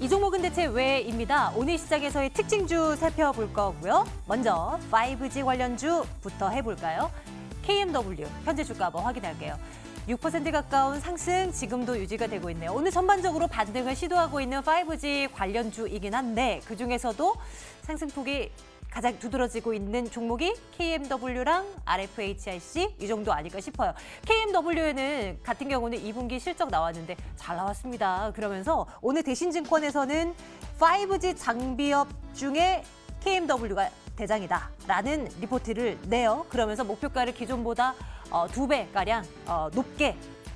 이 종목은 대체 왜입니다. 오늘 시장에서의 특징주 살펴볼 거고요. 먼저 5G 관련주부터 해볼까요? KMW 현재 주가 한번 확인할게요. 6% 가까운 상승 지금도 유지가 되고 있네요. 오늘 전반적으로 반등을 시도하고 있는 5G 관련주이긴 한데 그중에서도 상승폭이 가장 두드러지고 있는 종목이 KMW랑 RFHIC 이 정도 아닐까 싶어요. KMW는 같은 경우는 2분기 실적 나왔는데 잘 나왔습니다. 그러면서 오늘 대신증권에서는 5G 장비업 중에 KMW가 대장이다라는 리포트를 내요. 그러면서 목표가를 기존보다 2배가량 높게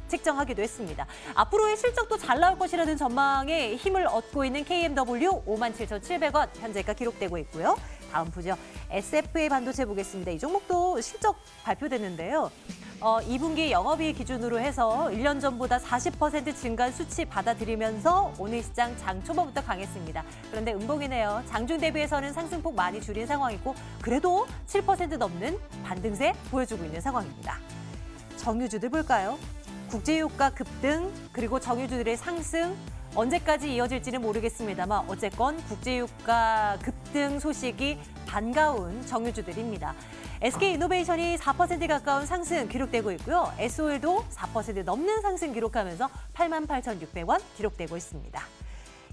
책정하기도 했습니다. 앞으로의 실적도 잘 나올 것이라는 전망에 힘을 얻고 있는 KMW 57,700원 현재가 기록되고 있고요. 다음 보죠. SFA 반도체 보겠습니다. 이 종목도 실적 발표됐는데요. 2분기 영업이익 기준으로 해서 1년 전보다 40% 증가한 수치 받아들이면서 오늘 시장 장 초반부터 강했습니다. 그런데 음봉이네요. 장중 대비해서는 상승폭 많이 줄인 상황이고 그래도 7% 넘는 반등세 보여주고 있는 상황입니다. 정유주들 볼까요? 국제유가 급등 그리고 정유주들의 상승 언제까지 이어질지는 모르겠습니다만 어쨌건 국제유가 급등 소식이 반가운 정유주들입니다. SK이노베이션이 4% 가까운 상승 기록되고 있고요. SOL도 4% 넘는 상승 기록하면서 88,600원 기록되고 있습니다.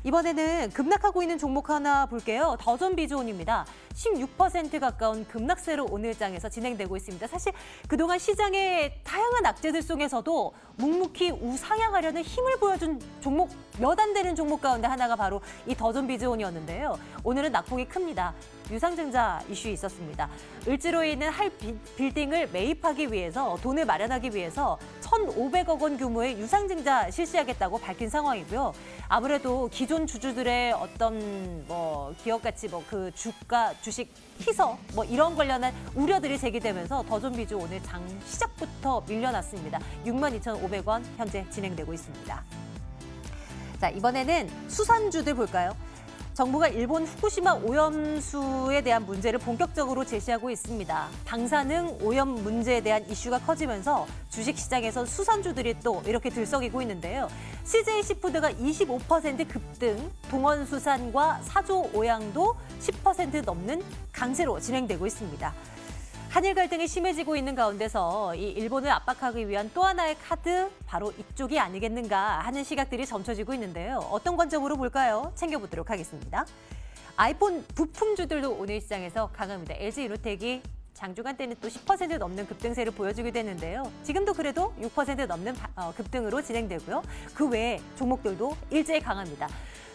이번에는 급락하고 있는 종목 하나 볼게요. 더존비즈온입니다. 16% 가까운 급락세로 오늘장에서 진행되고 있습니다. 사실 그동안 시장의 다양한 악재들 속에서도 묵묵히 우상향하려는 힘을 보여준 종목, 몇 안 되는 종목 가운데 하나가 바로 이 더존비즈온이었는데요. 오늘은 낙폭이 큽니다. 유상증자 이슈 있었습니다. 을지로에 있는 할 빌딩을 매입하기 위해서 돈을 마련하기 위해서 1,500억 원 규모의 유상증자 실시하겠다고 밝힌 상황이고요. 아무래도 기존 주주들의 어떤 기업 가치 그 주가 주식 희석 이런 관련한 우려들이 제기되면서 더존비즈 오늘 장 시작부터 밀려났습니다. 62,500원 현재 진행되고 있습니다. 자, 이번에는 수산주들 볼까요? 정부가 일본 후쿠시마 오염수에 대한 문제를 본격적으로 제시하고 있습니다. 방사능 오염 문제에 대한 이슈가 커지면서 주식시장에서 수산주들이 또 이렇게 들썩이고 있는데요. CJ시푸드가 25% 급등, 동원수산과 사조오양도 10% 넘는 강세로 진행되고 있습니다. 한일 갈등이 심해지고 있는 가운데서 이 일본을 압박하기 위한 또 하나의 카드, 바로 이쪽이 아니겠는가 하는 시각들이 점쳐지고 있는데요. 어떤 관점으로 볼까요? 챙겨보도록 하겠습니다. 아이폰 부품주들도 오늘 시장에서 강합니다. LG이노텍이 장중한 때는 또 10% 넘는 급등세를 보여주기도 했는데요. 지금도 그래도 6% 넘는 급등으로 진행되고요. 그 외에 종목들도 일제히 강합니다.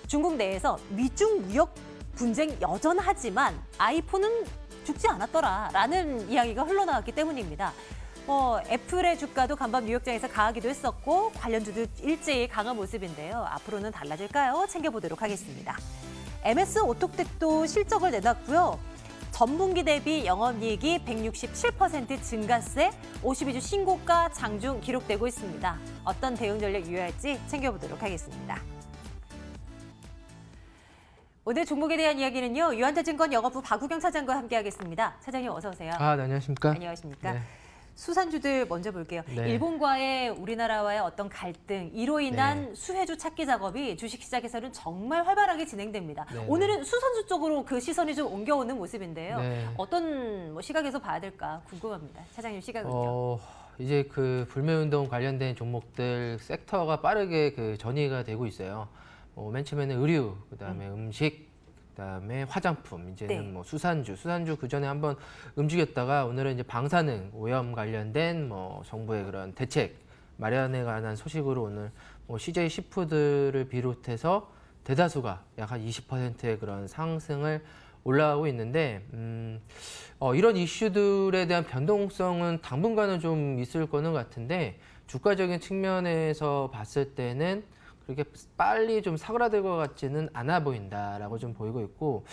중국 내에서 미중 무역 분쟁 여전하지만 아이폰은 죽지 않았더라라는 이야기가 흘러나왔기 때문입니다. 애플의 주가도 간밤 뉴욕장에서 강하기도 했었고 관련주도 일제히 강한 모습인데요. 앞으로는 달라질까요? 챙겨보도록 하겠습니다. MS 오톡텍도 실적을 내놨고요. 전분기 대비 영업이익이 167% 증가세, 52주 신고가 장중 기록되고 있습니다. 어떤 대응 전략 유효할지 챙겨보도록 하겠습니다. 오늘 종목에 대한 이야기는요. 유한타증권 영업부 박우경 차장과 함께하겠습니다. 차장님 어서 오세요. 네, 안녕하십니까? 안녕하십니까? 네. 수산주들 먼저 볼게요. 네. 일본과의 우리나라와의 어떤 갈등, 이로 인한 네. 수혜주 찾기 작업이 주식시장에서는 정말 활발하게 진행됩니다. 네. 오늘은 수산주 쪽으로 그 시선이 좀 옮겨오는 모습인데요. 네. 어떤 시각에서 봐야 될까 궁금합니다. 차장님 시각은요? 이제 그 불매운동 관련된 종목들 섹터가 빠르게 전이가 되고 있어요. 맨 처음에는 의류, 그다음에 음식, 그다음에 화장품, 이제는 네. 수산주 그 전에 한번 움직였다가 오늘은 이제 방사능 오염 관련된 정부의 그런 대책 마련에 관한 소식으로 오늘 CJ 시푸드를 비롯해서 대다수가 약 한 20%의 그런 상승을 올라가고 있는데 이런 이슈들에 대한 변동성은 당분간은 좀 있을 거는 같은데 주가적인 측면에서 봤을 때는 그렇게 빨리 좀 사그라들 것 같지는 않아 보인다라고 좀 보이고 있고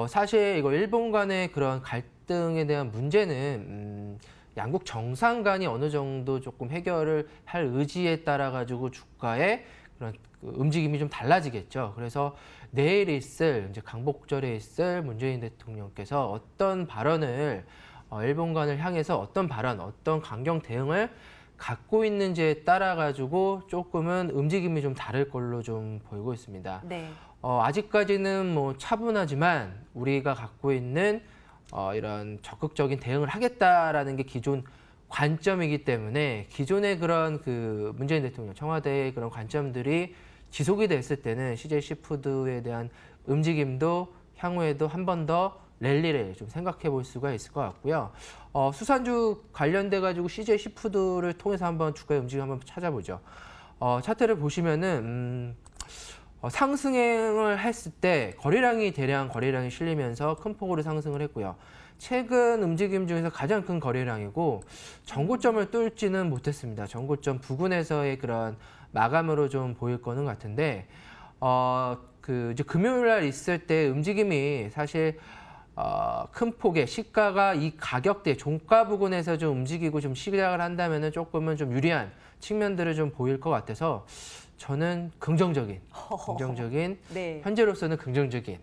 사실 이거 일본 간의 그런 갈등에 대한 문제는 양국 정상 간이 어느 정도 조금 해결을 할 의지에 따라 가지고 주가의 그런 움직임이 좀 달라지겠죠. 그래서 내일 있을 이제 강복절에 있을 문재인 대통령께서 어떤 발언을 일본간을 향해서 어떤 발언, 어떤 강경 대응을 갖고 있는지에 따라 가지고 조금은 움직임이 좀 다를 걸로 좀 보이고 있습니다. 네. 아직까지는 뭐 차분하지만 우리가 갖고 있는 이런 적극적인 대응을 하겠다라는 게 기존 관점이기 때문에 기존의 그런 그 문재인 대통령 청와대의 그런 관점들이 지속이 됐을 때는 CJ 시푸드에 대한 움직임도 향후에도 한 번 더 랠리를 좀 생각해 볼 수가 있을 것 같고요. 수산주 관련돼 가지고 CJ 시푸드를 통해서 한번 주가의 움직임 한번 찾아보죠. 차트를 보시면은 상승을 했을 때 대량 거래량이 실리면서 큰 폭으로 상승을 했고요. 최근 움직임 중에서 가장 큰 거래량이고 전고점을 뚫지는 못했습니다. 전고점 부근에서의 그런 마감으로 좀 보일 거는 같은데 이제 금요일 날 있을 때 움직임이 사실 큰 폭의 시가가 이 가격대 종가 부근에서 좀 움직이고 좀 시작을 한다면은 조금은 좀 유리한 측면들을 좀 보일 것 같아서 저는 긍정적인 네. 현재로서는 긍정적인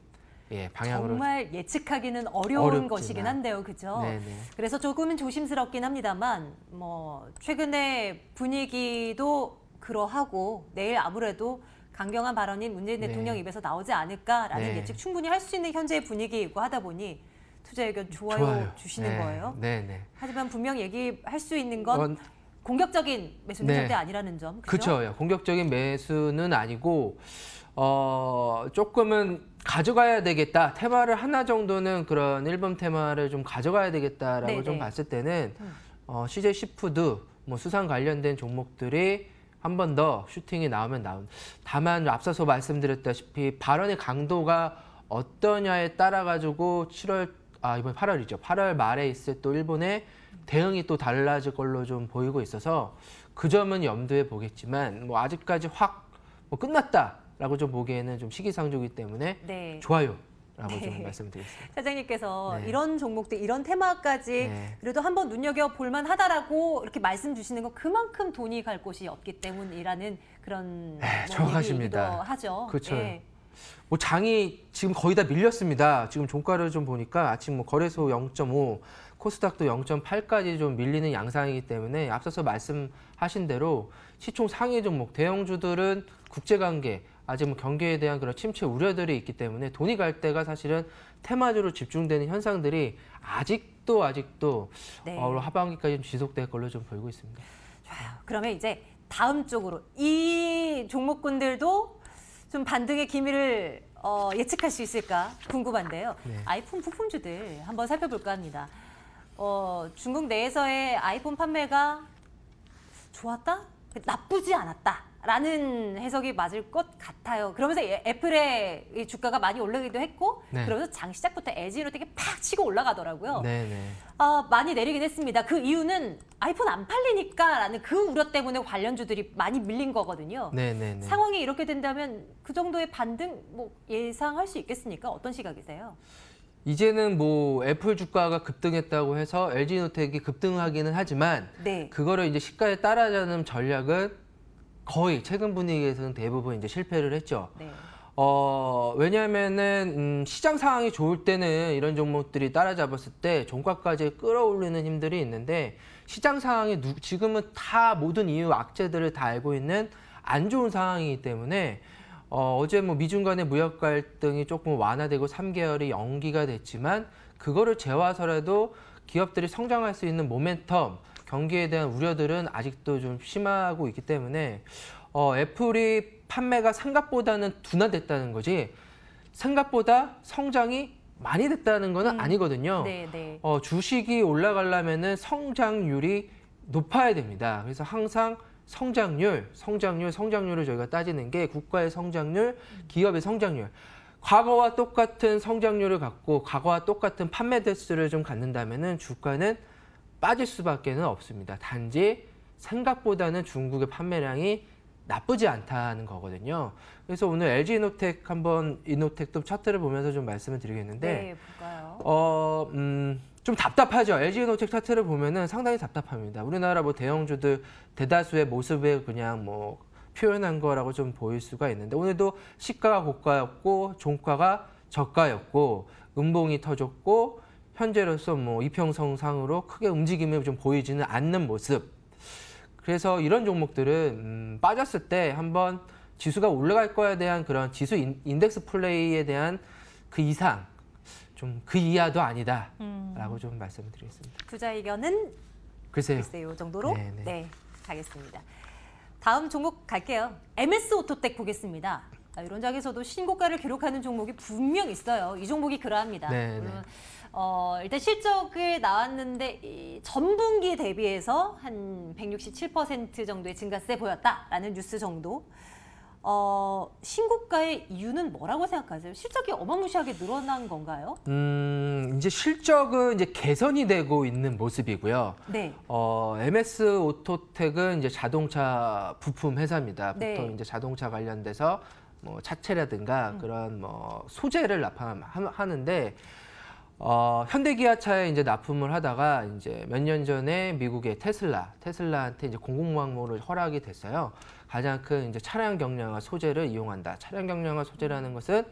방향으로 정말 예측하기는 어려운 어렵지만. 것이긴 한데요, 그죠? 네네. 그래서 조금은 조심스럽긴 합니다만, 뭐 최근의 분위기도 그러하고 내일 아무래도 강경한 발언이 문재인 네. 대통령 입에서 나오지 않을까라는 네. 예측 충분히 할 수 있는 현재의 분위기이고 하다 보니 투자 의견 좋아요 주시는 네. 거예요. 네네. 하지만 분명 얘기할 수 있는 건 어, 공격적인 매수는 네. 절대 아니라는 점. 그죠? 그렇죠. 공격적인 매수는 아니고 조금은 가져가야 되겠다. 테마를 하나 정도는 그런 일본 테마를 좀 가져가야 되겠다라고 네네. 좀 봤을 때는 CJ 시푸드, 뭐 수산 관련된 종목들이 한 번 더 슈팅이 나오면 다만 앞서서 말씀드렸다시피 발언의 강도가 어떠냐에 따라 가지고 이번 8월이죠. 8월 말에 있을 또 일본의 대응이 또 달라질 걸로 좀 보이고 있어서 그 점은 염두에 보겠지만 뭐 아직까지 뭐 끝났다라고 좀 보기에는 좀 시기상조이기 때문에 네. 좋아요라고 네. 좀 말씀드리겠습니다. 사장님께서 네. 이런 종목들, 이런 테마까지 네. 그래도 한번 눈여겨볼 만하다라고 이렇게 말씀 주시는 건 그만큼 돈이 갈 곳이 없기 때문이라는 그런 정확하십니다. 얘기이기도 하죠. 그렇죠. 예. 뭐 장이 지금 거의 다 밀렸습니다. 지금 종가를 좀 보니까 아침 뭐 거래소 0.5, 코스닥도 0.8까지 좀 밀리는 양상이기 때문에 앞서서 말씀하신 대로 시총 상위 종목 대형주들은 국제관계 아직 뭐 경기에 대한 그런 침체 우려들이 있기 때문에 돈이 갈 때가 사실은 테마주로 집중되는 현상들이 아직도 네. 하반기까지 좀 지속될 걸로 좀 보이고 있습니다. 좋아요. 그러면 이제 다음 쪽으로 이 종목군들도 좀 반등의 기미를 예측할 수 있을까 궁금한데요. 네. 아이폰 부품주들 한번 살펴볼까 합니다. 중국 내에서의 아이폰 판매가 좋았다? 나쁘지 않았다라는 해석이 맞을 것 같아요. 그러면서 애플의 이 주가가 많이 올라가기도 했고 네. 그러면서 장 시작부터 LG로텍이 팍 치고 올라가더라고요. 네네. 많이 내리긴 했습니다. 그 이유는 아이폰 안 팔리니까라는 그 우려 때문에 관련주들이 많이 밀린 거거든요. 네네네. 상황이 이렇게 된다면 그 정도의 반등 뭐 예상할 수 있겠습니까? 어떤 시각이세요? 이제는 뭐 애플 주가가 급등했다고 해서 LG노텍이 급등하기는 하지만 네. 그거를 이제 시가에 따라가는 전략은 거의 최근 분위기에서는 대부분 이제 실패를 했죠. 네. 왜냐하면은 시장 상황이 좋을 때는 이런 종목들이 따라잡았을 때 종가까지 끌어올리는 힘들이 있는데 시장 상황이 지금은 다 모든 이유 악재들을 다 알고 있는 안 좋은 상황이기 때문에 어제 뭐 미중 간의 무역 갈등이 조금 완화되고 3개월이 연기가 됐지만 그거를 제외하서라도 기업들이 성장할 수 있는 모멘텀, 경기에 대한 우려들은 아직도 좀 심하고 있기 때문에 애플이 판매가 생각보다는 둔화됐다는 거지 생각보다 성장이 많이 됐다는 건 아니거든요. 네, 네. 주식이 올라가려면은 성장률이 높아야 됩니다. 그래서 항상 성장률을 저희가 따지는 게 국가의 성장률, 기업의 성장률. 과거와 똑같은 성장률을 갖고 과거와 똑같은 판매 대수를 좀 갖는다면은 주가는 빠질 수밖에는 없습니다. 단지 생각보다는 중국의 판매량이 나쁘지 않다는 거거든요. 그래서 오늘 LG이노텍 한번 이노텍도 차트를 보면서 좀 말씀을 드리겠는데 네, 볼까요? 좀 답답하죠. LG이노텍 차트를 보면은 상당히 답답합니다. 우리나라 뭐 대형주들 대다수의 모습에 그냥 뭐 표현한 거라고 좀 보일 수가 있는데 오늘도 시가가 고가였고 종가가 저가였고 음봉이 터졌고 현재로서 뭐 이평선상으로 크게 움직임이 좀 보이지는 않는 모습. 그래서 이런 종목들은 빠졌을 때 한번 지수가 올라갈 거에 대한 그런 지수 인덱스 플레이에 대한 그 이상, 좀 그 이하도 아니다라고 좀 말씀을 드리겠습니다. 투자 의견은 글쎄요. 이 정도로 네네. 네, 가겠습니다. 다음 종목 갈게요. MS 오토텍 보겠습니다. 이런 장에서도 신고가를 기록하는 종목이 분명 있어요. 이 종목이 그러합니다. 네네. 물론 일단 실적을 나왔는데 이 전분기 대비해서 한 167% 정도의 증가세 보였다라는 뉴스 정도. 신고가의 이유는 뭐라고 생각하세요? 실적이 어마무시하게 늘어난 건가요? 이제 실적은 이제 개선이 되고 있는 모습이고요. 네. MS 오토텍은 이제 자동차 부품 회사입니다. 네. 보통 이제 자동차 관련돼서 뭐 차체라든가 그런 뭐 소재를 납품하는데 현대기아차에 이제 납품을 하다가 이제 몇 년 전에 미국의 테슬라한테 이제 공공광모를 허락이 됐어요. 가장 큰 이제 차량 경량화 소재를 이용한다. 차량 경량화 소재라는 것은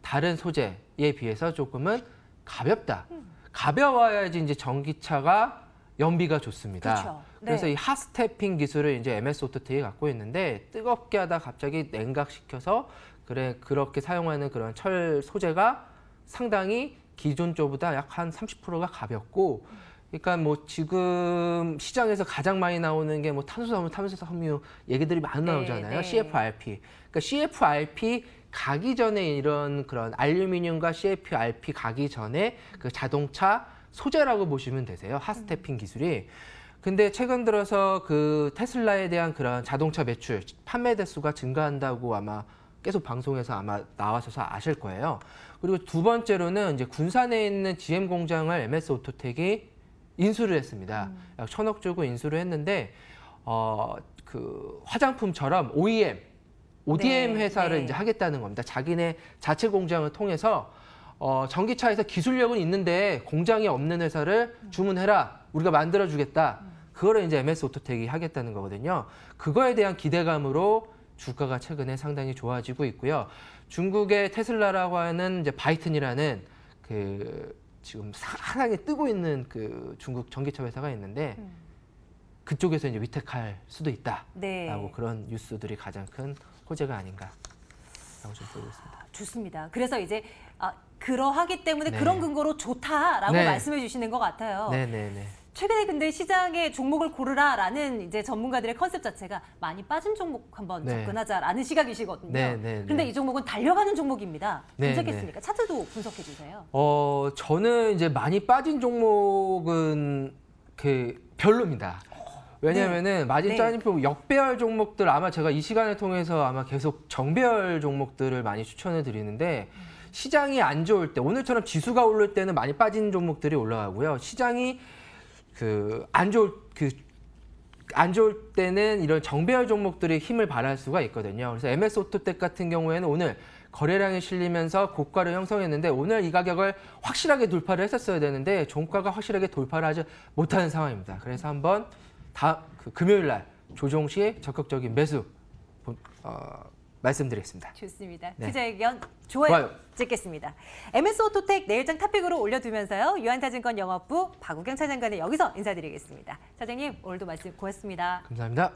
다른 소재에 비해서 조금은 가볍다. 가벼워야지 이제 전기차가 연비가 좋습니다. 그렇죠. 네. 그래서 이 핫스태핑 기술을 이제 MS 오토텍이 갖고 있는데 뜨겁게 하다 갑자기 냉각시켜서 그렇게 사용하는 그런 철 소재가 상당히 기존 쪽보다 약 한 30%가 가볍고, 그러니까 뭐 지금 시장에서 가장 많이 나오는 게 뭐 탄소 섬유 얘기들이 많이 나오잖아요. 네. CFRP. 그러니까 CFRP 가기 전에 이런 그런 알루미늄과 CFRP 가기 전에 그 자동차 소재라고 보시면 되세요. 핫스태핑 기술이. 근데 최근 들어서 그 테슬라에 대한 그런 자동차 매출, 판매 대수가 증가한다고 아마 계속 방송에서 아마 나와서 아실 거예요. 그리고 두 번째로는 이제 군산에 있는 GM 공장을 MS 오토텍이 인수를 했습니다. 약 1,000억 주고 인수를 했는데 그 화장품처럼 ODM 네, 회사를 네. 이제 하겠다는 겁니다. 자기네 자체 공장을 통해서 전기차에서 기술력은 있는데 공장이 없는 회사를 주문해라. 우리가 만들어주겠다. 그거를 이제 MS 오토텍이 하겠다는 거거든요. 그거에 대한 기대감으로 주가가 최근에 상당히 좋아지고 있고요. 중국의 테슬라라고 하는 이제 바이튼이라는 그 지금 상당히 뜨고 있는 그 중국 전기차 회사가 있는데 그쪽에서 이제 위탁할 수도 있다라고 네. 그런 뉴스들이 가장 큰 호재가 아닌가라고 좀 보고 있습니다. 좋습니다. 그래서 이제 그러하기 때문에 네. 그런 근거로 좋다라고 네. 말씀해 주시는 것 같아요. 네네네. 최근에 근데 시장에 종목을 고르라라는 이제 전문가들의 컨셉 자체가 많이 빠진 종목 한번 네. 접근하자라는 시각이시거든요. 네. 그런데 이 종목은 달려가는 종목입니다. 네, 괜찮겠습니까? 차트도 분석해 주세요. 저는 이제 많이 빠진 종목은 그 별로입니다. 왜냐하면은 마진 네. 짜임표 역배열 종목들 아마 제가 이 시간을 통해서 아마 계속 정배열 종목들을 많이 추천을 드리는데 시장이 안 좋을 때 오늘처럼 지수가 오를 때는 많이 빠진 종목들이 올라가고요. 시장이 안 좋을 때는 이런 정배열 종목들이 힘을 발할 수가 있거든요. 그래서 MS 오토텍 같은 경우에는 오늘 거래량이 실리면서 고가를 형성했는데 오늘 이 가격을 확실하게 돌파를 했었어야 되는데 종가가 확실하게 돌파를 하지 못하는 상황입니다. 그래서 한번 금요일 날 조정 시 적극적인 매수 말씀드리겠습니다. 좋습니다. 네. 투자 의견 좋아요. 찍겠습니다. MS 오토텍 내일장 탑픽으로 올려두면서요. 유한타증권 영업부 박우경 차장과는 여기서 인사드리겠습니다. 차장님 오늘도 말씀 고맙습니다. 감사합니다.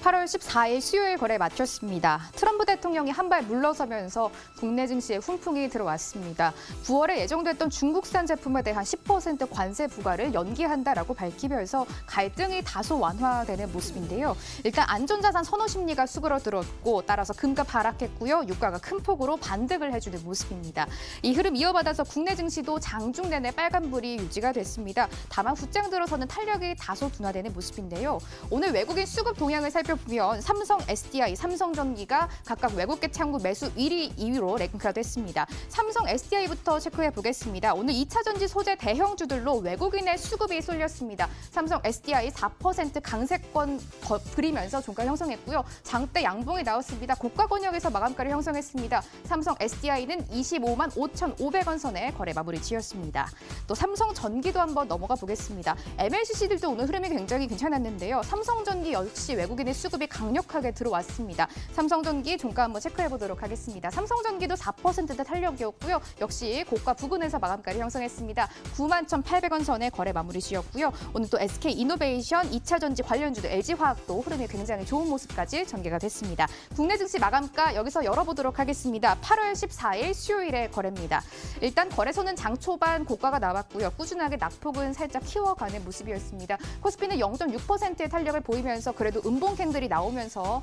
(8월 14일) 수요일 거래 마쳤습니다. 트럼프 대통령이 한 발 물러서면서 국내 증시에 훈풍이 들어왔습니다. 9월에 예정됐던 중국산 제품에 대한 10% 관세 부과를 연기한다라고 밝히면서 갈등이 다소 완화되는 모습인데요. 일단 안전자산 선호 심리가 수그러들었고 따라서 금값 하락했고요. 유가가 큰 폭으로 반등을 해주는 모습입니다. 이 흐름 이어받아서 국내 증시도 장중 내내 빨간불이 유지가 됐습니다. 다만 후장 들어서는 탄력이 다소 둔화되는 모습인데요. 오늘 외국인 수급 동향을 살펴보겠습니다. 살펴보면 삼성 SDI, 삼성전기가 각각 외국계 창구 매수 1위, 2위로 랭크가 됐습니다. 삼성 SDI부터 체크해 보겠습니다. 오늘 2차 전지 소재 대형주들로 외국인의 수급이 쏠렸습니다. 삼성 SDI 4% 강세권 그리면서 종가 형성했고요. 장대 양봉이 나왔습니다. 고가 권역에서 마감가를 형성했습니다. 삼성 SDI는 25만 5,500원 선에 거래 마무리 지었습니다. 또 삼성전기도 한번 넘어가 보겠습니다. MLCC들도 오늘 흐름이 굉장히 괜찮았는데요. 삼성전기 역시 외국인의 수급이 강력하게 들어왔습니다. 삼성전기 종가 한번 체크해 보도록 하겠습니다. 삼성전기도 4%대 탄력이었고요. 역시 고가 부근에서 마감가를 형성했습니다. 91,800원 선에 거래 마무리 지었고요. 오늘 또 SK이노베이션, 2차 전지 관련주도 LG화학도 흐름이 굉장히 좋은 모습까지 전개가 됐습니다. 국내 증시 마감가 여기서 열어보도록 하겠습니다. 8월 14일 수요일에 거래입니다. 일단 거래소는 장 초반 고가가 나왔고요. 꾸준하게 낙폭은 살짝 키워가는 모습이었습니다. 코스피는 0.6%의 탄력을 보이면서 그래도 음봉 캔들이 나오면서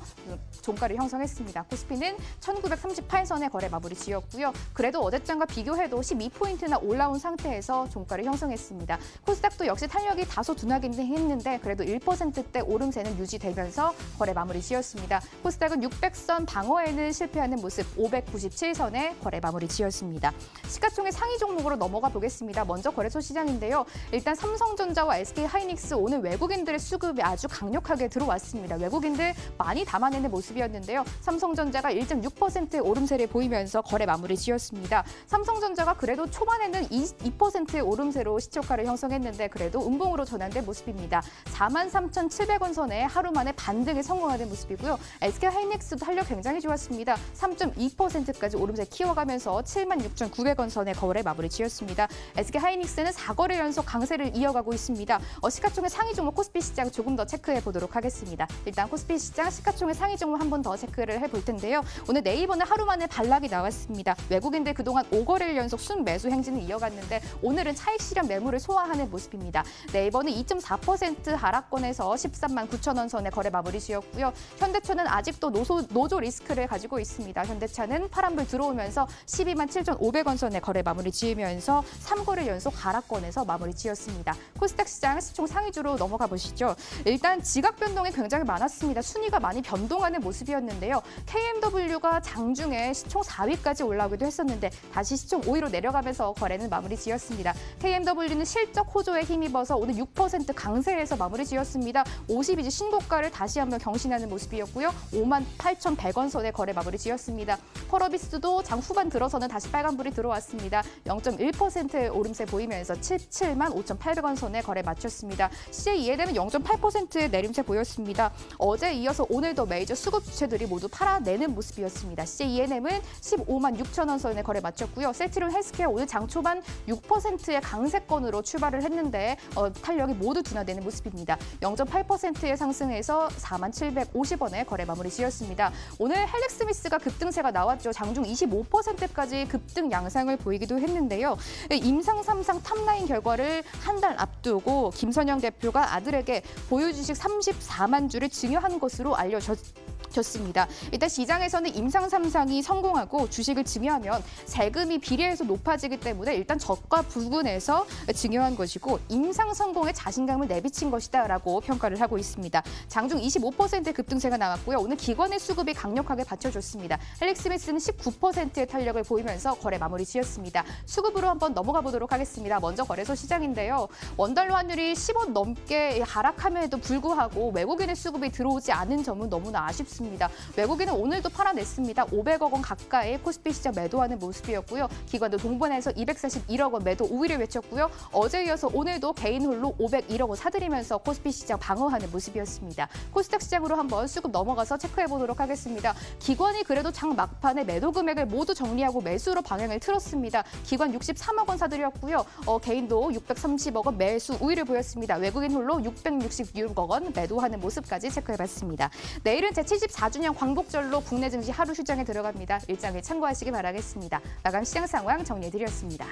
종가를 형성했습니다. 코스피는 1938선에 거래 마무리 지었고요. 그래도 어제장과 비교해도 12포인트나 올라온 상태에서 종가를 형성했습니다. 코스닥도 역시 탄력이 다소 둔하긴 했는데 그래도 1%대 오름세는 유지되면서 거래 마무리 지었습니다. 코스닥은 600선 방어에는 실패하는 모습 597선에 거래 마무리 지었습니다. 시가총액 상위 종목으로 넘어가 보겠습니다. 먼저 거래소 시장인데요. 일단 삼성전자와 SK하이닉스 오늘 외국인들의 수급이 아주 강력하게 들어왔습니다. 외국인들 많이 담아내는 모습이었는데요. 삼성전자가 1.6%의 오름세를 보이면서 거래 마무리 지었습니다. 삼성전자가 그래도 초반에는 2%의 오름세로 시초가를 형성했는데 그래도 음봉으로 전환된 모습입니다. 43,700원 선에 하루 만에 반등에 성공하는 모습이고요. SK하이닉스도 탄력 굉장히 좋았습니다. 3.2%까지 오름세 키워가면서 76,900원 선에 거래 마무리 지었습니다. SK하이닉스는 4거래 연속 강세를 이어가고 있습니다. 시가총액 상위 종목 코스피 시장 조금 더 체크해 보도록 하겠습니다. 일단 코스피 시장 시가총액 상위 종목 한 번 더 체크를 해볼 텐데요. 오늘 네이버는 하루 만에 반락이 나왔습니다. 외국인들 그동안 5거래를 연속 순매수 행진을 이어갔는데 오늘은 차익 실현 매물을 소화하는 모습입니다. 네이버는 2.4% 하락권에서 13만 9천원 선에 거래 마무리 지었고요. 현대차는 아직도 노조 리스크를 가지고 있습니다. 현대차는 파란불 들어오면서 12만 7,500원 선에 거래 마무리 지으면서 3거래 연속 하락권에서 마무리 지었습니다. 코스닥 시장 시총 상위주로 넘어가 보시죠. 일단 지각 변동이 굉장히 많았습니다. 순위가 많이 변동하는 모습이었는데요. KMW가 장중에 시총 4위까지 올라오기도 했었는데 다시 시총 5위로 내려가면서 거래는 마무리 지었습니다. KMW는 실적 호조에 힘입어서 오늘 6% 강세에서 마무리 지었습니다. 52주 신고가를 다시 한번 경신하는 모습이었고요. 58,100원 선에 거래 마무리 지었습니다. 펄어비스도 장 후반 들어서는 다시 빨간불이 들어왔습니다. 0.1%의 오름세 보이면서 77만 5,800원 선에 거래 마쳤습니다. CJENM은 0.8%의 내림세 보였습니다. 어제 이어서 오늘도 메이저 수급 주체들이 모두 팔아내는 모습이었습니다. CJENM은 15만 6천원 선에 거래 마쳤고요. 셀트리온 헬스케어 오늘 장 초반 6%의 강세권으로 출발을 했는데 탄력이 모두 둔화되는 모습입니다. 0.8%의 상승에서 4만 750원에 거래 마무리 지었습니다. 오늘 헬렉스미스가 급등세가 나왔죠. 장중 25%까지 급등 양상을 보이기도 했는데요. 임상 3상 탑라인 결과를 한 달 앞두고 김선영 대표가 아들에게 보유 주식 34만 주를 증여한 것으로 알려졌습니다. 일단 시장에서는 임상 3상이 성공하고 주식을 증여하면 세금이 비례해서 높아지기 때문에 일단 저가 부근에서 증여한 것이고 임상 성공에 자신감을 내비친 것이다라고 평가를 하고 있습니다. 장중 25%의 급등세가 나왔고요. 오늘 기관의 수급이 강력하게 받쳐줬습니다. 헬릭스미스는 19%의 탄력을 보이면서 거래 마무리 지었습니다. 수급으로 한번 넘어가 보도록 하겠습니다. 먼저 거래소 시장인데요. 원달러 환율이 10원 넘게 하락함에도 불구하고 외국인의 수급이 들어오지 않은 점은 너무나 아쉽습니다. 외국인은 오늘도 팔아냈습니다. 500억 원 가까이 코스피 시장 매도하는 모습이었고요. 기관도 동반해서 241억 원 매도 우위를 외쳤고요. 어제 이어서 오늘도 개인 홀로 501억 원 사들이면서 코스피 시장 방어하는 모습이었습니다. 코스닥 시장으로 한번 수급 넘어가서 체크해 보도록 하겠습니다. 기관이 그래도 장 막판에 매도 금액을 모두 정리하고 매수로 방향을 틀었습니다. 기관 63억 원 사들였고요. 개인도 630억 원 매수 우위를 보였습니다. 외국인 홀로 666억 원 매도하는 모습까지 체크해봤습니다. 내일은 제74주년 광복절로 국내 증시 하루 휴장에 들어갑니다. 일정에 참고하시기 바라겠습니다. 마감 시장 상황 정리해드렸습니다.